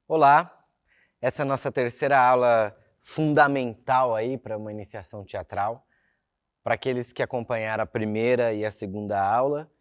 Olá, essa é a nossa terceira aula fundamental aí para uma iniciação teatral. Para aqueles que acompanharam a primeira e a segunda aula,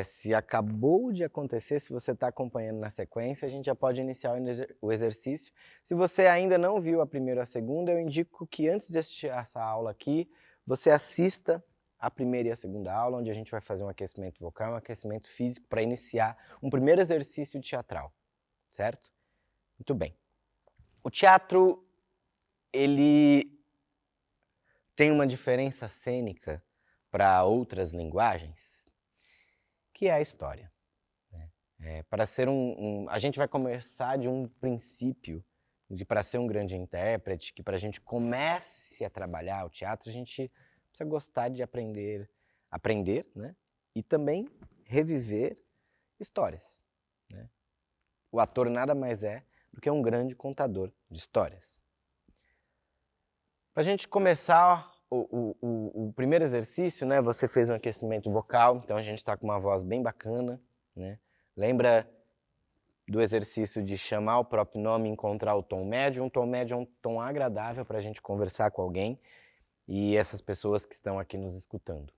se acabou de acontecer, se você está acompanhando na sequência, a gente já pode iniciar o exercício. Se você ainda não viu a primeira ou a segunda, eu indico que antes de assistir essa aula aqui, você assista a primeira e a segunda aula, onde a gente vai fazer um aquecimento vocal, um aquecimento físico para iniciar um primeiro exercício teatral, certo? Muito bem. O teatro, ele tem uma diferença cênica para outras linguagens, que é a história. Para ser a gente vai começar de um princípio, para ser um grande intérprete, que para a gente comece a trabalhar o teatro, a gente precisa gostar de aprender, né? E também reviver histórias, né? O ator nada mais é do que um grande contador de histórias. Para a gente começar o primeiro exercício, né? Você fez um aquecimento vocal, então a gente está com uma voz bem bacana, né? Lembra do exercício de chamar o próprio nome e encontrar o tom médio? Um tom médio é um tom agradável para a gente conversar com alguém e essas pessoas que estão aqui nos escutando.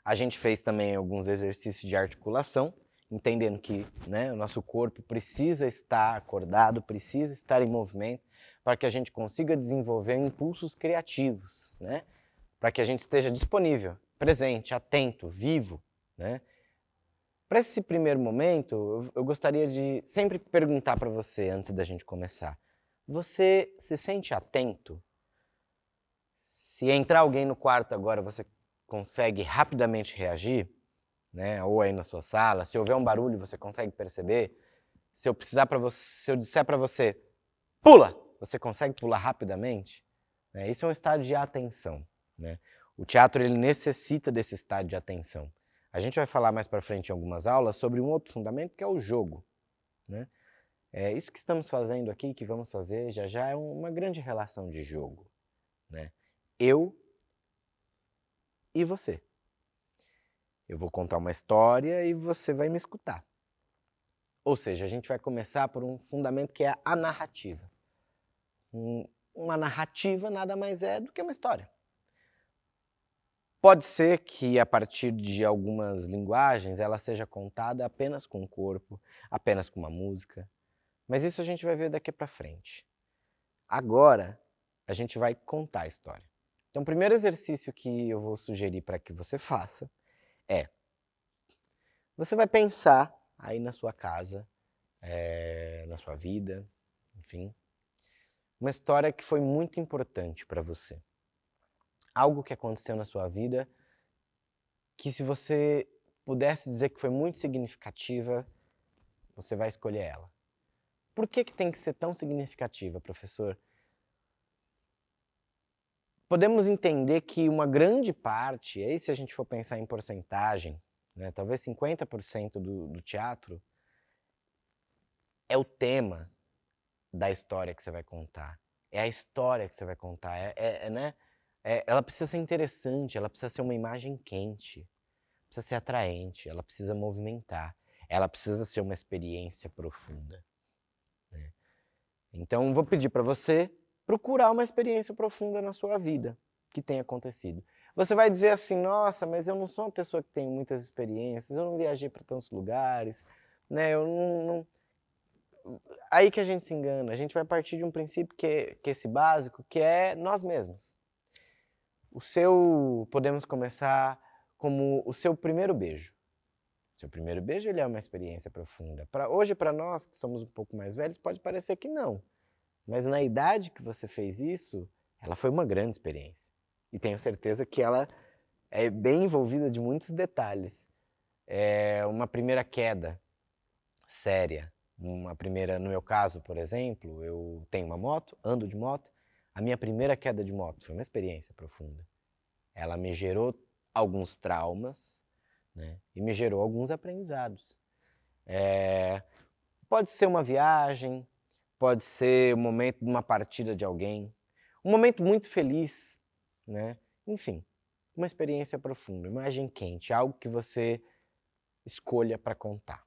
A gente fez também alguns exercícios de articulação, entendendo que, né, o nosso corpo precisa estar acordado, precisa estar em movimento, para que a gente consiga desenvolver impulsos criativos, né? Para que a gente esteja disponível, presente, atento, vivo, né? Para esse primeiro momento, eu gostaria de sempre perguntar para você, antes da gente começar, você se sente atento? Se entrar alguém no quarto agora, você consegue rapidamente reagir, né? Ou aí na sua sala, se houver um barulho, você consegue perceber? Se eu precisar para você, se eu disser para você, pula, você consegue pular rapidamente? Isso é um estado de atenção, né? O teatro ele necessita desse estado de atenção. A gente vai falar mais para frente em algumas aulas sobre um outro fundamento que é o jogo, né? Isso que estamos fazendo aqui, que vamos fazer já já, é uma grande relação de jogo, né? Eu e você. Eu vou contar uma história e você vai me escutar. Ou seja, a gente vai começar por um fundamento que é a narrativa. Uma narrativa nada mais é do que uma história. Pode ser que a partir de algumas linguagens ela seja contada apenas com o corpo, apenas com uma música, mas isso a gente vai ver daqui para frente. Agora, a gente vai contar a história. Então, o primeiro exercício que eu vou sugerir para que você faça é: você vai pensar aí na sua casa, na sua vida, enfim, uma história que foi muito importante para você. Algo que aconteceu na sua vida que, se você pudesse dizer que foi muito significativa, você vai escolher ela. Por que tem que ser tão significativa, professor? Podemos entender que uma grande parte, aí se a gente for pensar em porcentagem, né, talvez 50% do teatro, é o tema da história que você vai contar. É a história que você vai contar. Né? Ela precisa ser interessante, ela precisa ser uma imagem quente, precisa ser atraente, ela precisa movimentar, ela precisa ser uma experiência profunda, né? Então, vou pedir para você procurar uma experiência profunda na sua vida que tenha acontecido. Você vai dizer assim: nossa, mas eu não sou uma pessoa que tem muitas experiências, eu não viajei para tantos lugares, né? Eu não. Aí que a gente se engana. A gente vai partir de um princípio que é esse básico, que é nós mesmos. Podemos começar como o seu primeiro beijo. Seu primeiro beijo, ele é uma experiência profunda. Hoje, para nós que somos um pouco mais velhos, pode parecer que não. Mas na idade que você fez isso, ela foi uma grande experiência. E tenho certeza que ela é bem envolvida de muitos detalhes. Uma primeira queda séria. No meu caso, por exemplo, eu tenho uma moto, ando de moto. A minha primeira queda de moto foi uma experiência profunda. Ela me gerou alguns traumas, né? E me gerou alguns aprendizados. Pode ser uma viagem, pode ser o momento de uma partida de alguém, um momento muito feliz, né? Enfim, uma experiência profunda, imagem quente, algo que você escolha para contar.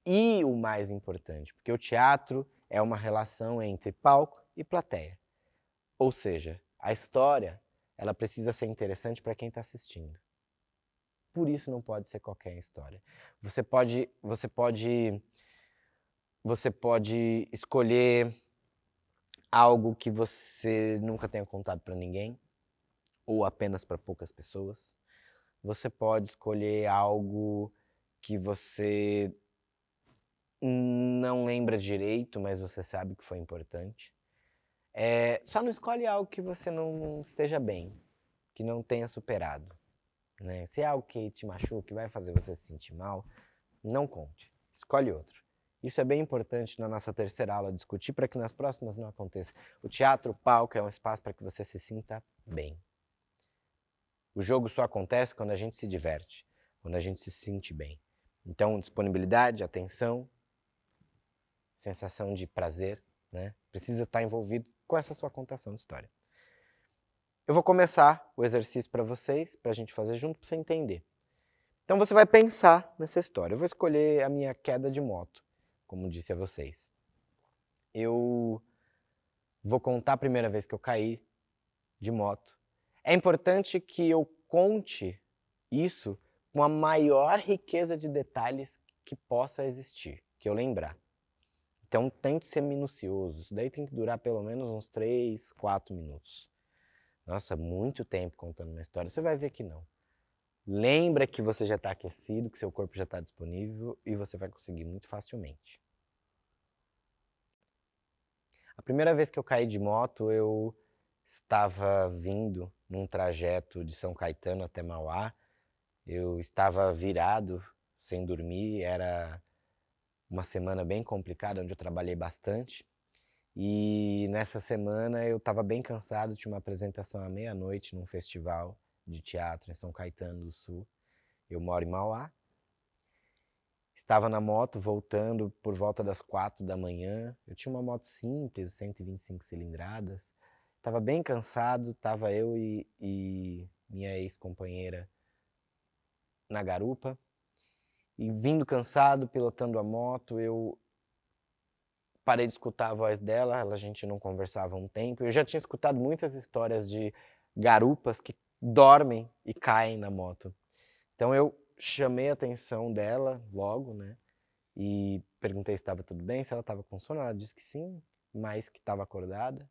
E o mais importante, porque o teatro é uma relação entre palco e plateia. Ou seja, a história, ela precisa ser interessante para quem está assistindo. Por isso não pode ser qualquer história. Você pode escolher algo que você nunca tenha contado para ninguém, ou apenas para poucas pessoas. Você pode escolher algo que você não lembra direito, mas você sabe que foi importante. Só não escolhe algo que você não esteja bem, que não tenha superado. Né? Se é algo que te machuca, que vai fazer você se sentir mal, não conte. Escolhe outro. Isso é bem importante na nossa terceira aula discutir para que nas próximas não aconteça. O teatro, o palco é um espaço para que você se sinta bem. O jogo só acontece quando a gente se diverte, quando a gente se sente bem. Então, disponibilidade, atenção, sensação de prazer, né? Precisa estar envolvido com essa sua contação de história. Eu vou começar o exercício para vocês, para a gente fazer junto, para você entender. Então você vai pensar nessa história. Eu vou escolher a minha queda de moto, como disse a vocês. Eu vou contar a primeira vez que eu caí de moto. É importante que eu conte isso com a maior riqueza de detalhes que possa existir, que eu lembrar. Então tente ser minucioso. Isso daí tem que durar pelo menos uns 3, 4 minutos. Nossa, muito tempo contando uma história. Você vai ver que não. Lembra que você já está aquecido, que seu corpo já está disponível e você vai conseguir muito facilmente. A primeira vez que eu caí de moto, eu estava vindo num trajeto de São Caetano até Mauá. Eu estava virado, sem dormir, era uma semana bem complicada, onde eu trabalhei bastante. E nessa semana eu estava bem cansado, tinha uma apresentação à meia-noite num festival de teatro em São Caetano do Sul. Eu moro em Mauá. Estava na moto voltando por volta das 4 da manhã. Eu tinha uma moto simples, 125 cilindradas. Estava bem cansado, estava eu e minha ex-companheira na garupa. E vindo cansado, pilotando a moto, eu parei de escutar a voz dela, a gente não conversava há um tempo. Eu já tinha escutado muitas histórias de garupas que dormem e caem na moto. Então eu chamei a atenção dela logo, né? E perguntei se estava tudo bem, se ela estava com sono. Ela disse que sim, mas que estava acordada.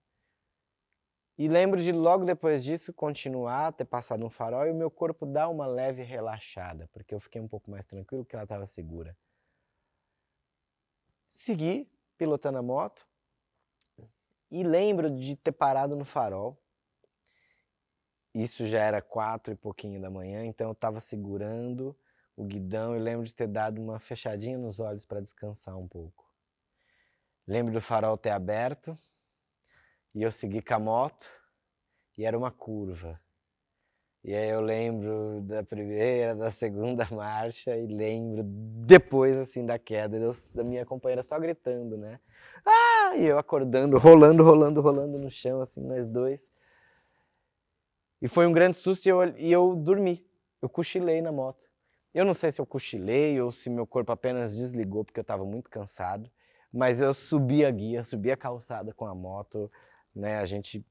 E lembro de logo depois disso continuar, ter passado um farol e o meu corpo dar uma leve relaxada, porque eu fiquei um pouco mais tranquilo que ela estava segura. Segui pilotando a moto e lembro de ter parado no farol. Isso já era 4 e pouquinho da manhã, então eu estava segurando o guidão e lembro de ter dado uma fechadinha nos olhos para descansar um pouco. Lembro do farol ter aberto e eu segui com a moto e era uma curva. E aí eu lembro da primeira, da segunda marcha e lembro depois assim da queda da minha companheira só gritando, né? Ah! E eu acordando, rolando no chão, assim, nós dois. E foi um grande susto e eu dormi. Eu cochilei na moto. Eu não sei se eu cochilei ou se meu corpo apenas desligou porque eu estava muito cansado, mas eu subi a guia, subi a calçada com a moto, né? A gente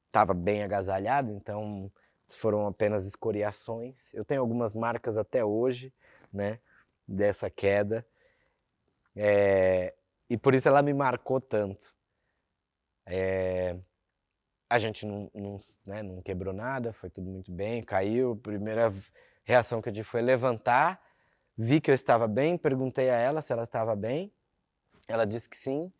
estava bem agasalhado, então foram apenas escoriações. Eu tenho algumas marcas até hoje, né? Dessa queda. E por isso ela me marcou tanto. A gente não quebrou nada, foi tudo muito bem, caiu. A primeira reação que eu tive foi levantar, vi que eu estava bem, perguntei a ela se ela estava bem, ela disse que sim,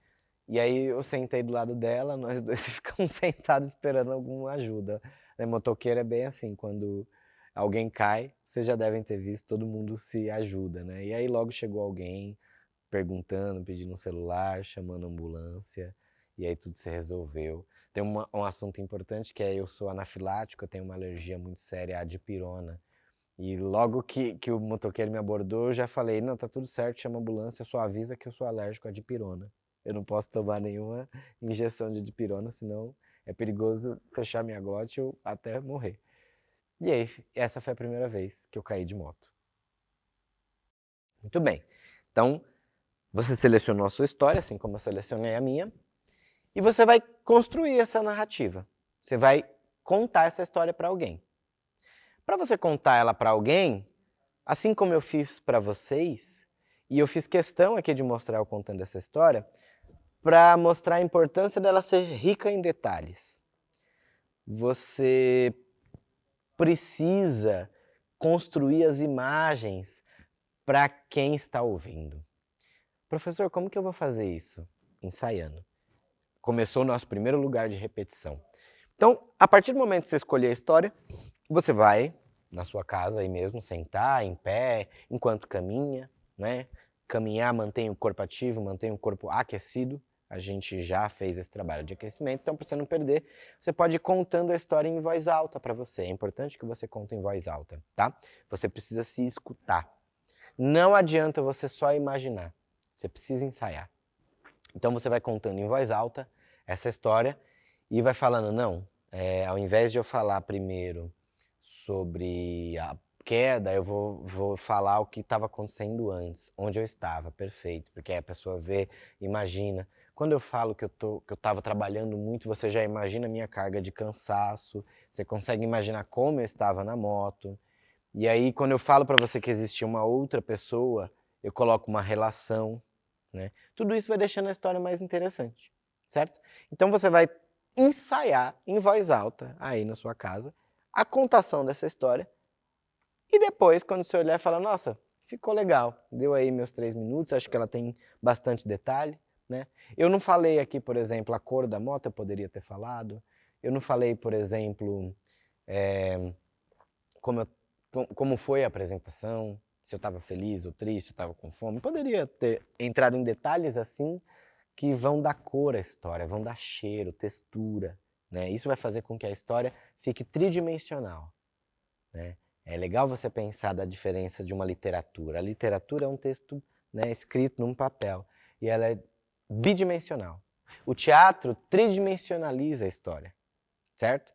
e aí eu sentei do lado dela, nós dois ficamos sentados esperando alguma ajuda. Motoqueiro é bem assim, quando alguém cai, vocês já devem ter visto, todo mundo se ajuda, né? E aí logo chegou alguém perguntando, pedindo um celular, chamando a ambulância, e aí tudo se resolveu. Tem um assunto importante que é eu sou anafilático, eu tenho uma alergia muito séria à dipirona. E logo que o motoqueiro me abordou, eu já falei, não, tá tudo certo, chama a ambulância, só avisa que eu sou alérgico à dipirona. Eu não posso tomar nenhuma injeção de dipirona, senão é perigoso fechar minha glote ou até morrer. E aí, essa foi a primeira vez que eu caí de moto. Muito bem. Então, você selecionou a sua história, assim como eu selecionei a minha, e você vai construir essa narrativa. Você vai contar essa história para alguém. Para você contar ela para alguém, assim como eu fiz para vocês, e eu fiz questão aqui de mostrar eu contando essa história, para mostrar a importância dela ser rica em detalhes. Você precisa construir as imagens para quem está ouvindo. Professor, como que eu vou fazer isso? Ensaiando. Começou o nosso primeiro lugar de repetição. Então, a partir do momento que você escolher a história, você vai na sua casa aí mesmo, sentar em pé, enquanto caminha, né? Caminhar mantém o corpo ativo, mantém o corpo aquecido. A gente já fez esse trabalho de aquecimento, então para você não perder, você pode ir contando a história em voz alta para você. É importante que você conte em voz alta, tá? Você precisa se escutar. Não adianta você só imaginar, você precisa ensaiar. Então você vai contando em voz alta essa história e vai falando, não, ao invés de eu falar primeiro sobre a queda, eu vou falar o que estava acontecendo antes, onde eu estava, perfeito, porque aí a pessoa vê, imagina. Quando eu falo que eu estava trabalhando muito, você já imagina a minha carga de cansaço, você consegue imaginar como eu estava na moto. E aí, quando eu falo para você que existia uma outra pessoa, eu coloco uma relação, né? Tudo isso vai deixando a história mais interessante, certo? Então você vai ensaiar em voz alta, aí na sua casa, a contação dessa história. E depois, quando você olhar e falar, nossa, ficou legal, deu aí meus 3 minutos, acho que ela tem bastante detalhe, né? Eu não falei aqui, por exemplo, a cor da moto, eu poderia ter falado. Eu não falei, por exemplo, como foi a apresentação, se eu estava feliz ou triste, se eu estava com fome. Poderia ter entrado em detalhes assim que vão dar cor à história, vão dar cheiro, textura, né? Isso vai fazer com que a história fique tridimensional, né? É legal você pensar da diferença de uma literatura. A literatura é um texto, né, escrito num papel e ela é bidimensional. O teatro tridimensionaliza a história, certo?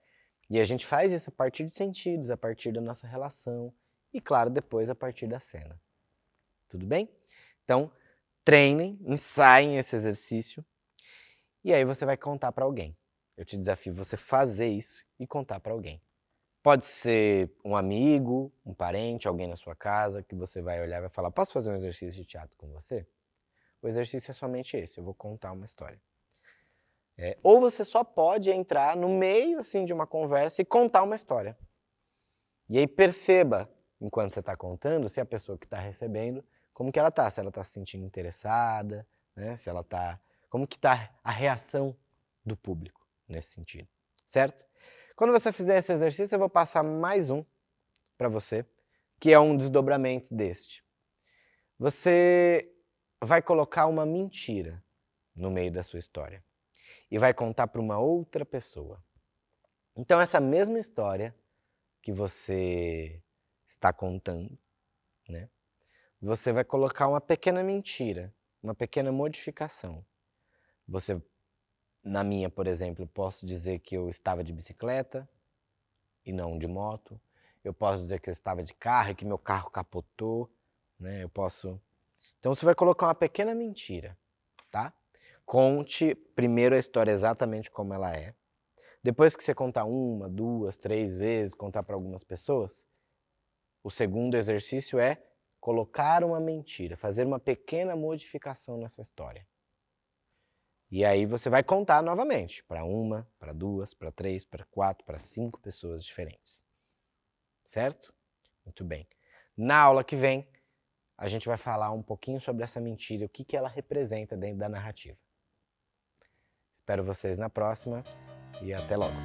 E a gente faz isso a partir de sentidos, a partir da nossa relação e, claro, depois a partir da cena. Tudo bem? Então, treinem, ensaiem esse exercício e aí você vai contar para alguém. Eu te desafio você fazer isso e contar para alguém. Pode ser um amigo, um parente, alguém na sua casa que você vai olhar e vai falar: posso fazer um exercício de teatro com você? O exercício é somente esse, eu vou contar uma história. Ou você só pode entrar no meio assim, de uma conversa e contar uma história. E aí perceba, enquanto você está contando, se a pessoa que está recebendo, como que ela está, se ela está se sentindo interessada, né? Se ela está, como que está a reação do público nesse sentido, certo? Quando você fizer esse exercício, eu vou passar mais um para você, que é um desdobramento deste. Você vai colocar uma mentira no meio da sua história e vai contar para uma outra pessoa. Então essa mesma história que você está contando, né? Você vai colocar uma pequena mentira, uma pequena modificação. Você, na minha, por exemplo, posso dizer que eu estava de bicicleta e não de moto. Eu posso dizer que eu estava de carro e que meu carro capotou, né? Eu posso. Então você vai colocar uma pequena mentira, tá? Conte primeiro a história exatamente como ela é. Depois que você contar uma, duas, 3 vezes, contar para algumas pessoas, o segundo exercício é colocar uma mentira, fazer uma pequena modificação nessa história. E aí você vai contar novamente para uma, para 2, para 3, para 4, para 5 pessoas diferentes. Certo? Muito bem. Na aula que vem, a gente vai falar um pouquinho sobre essa mentira, o que ela representa dentro da narrativa. Espero vocês na próxima e até logo.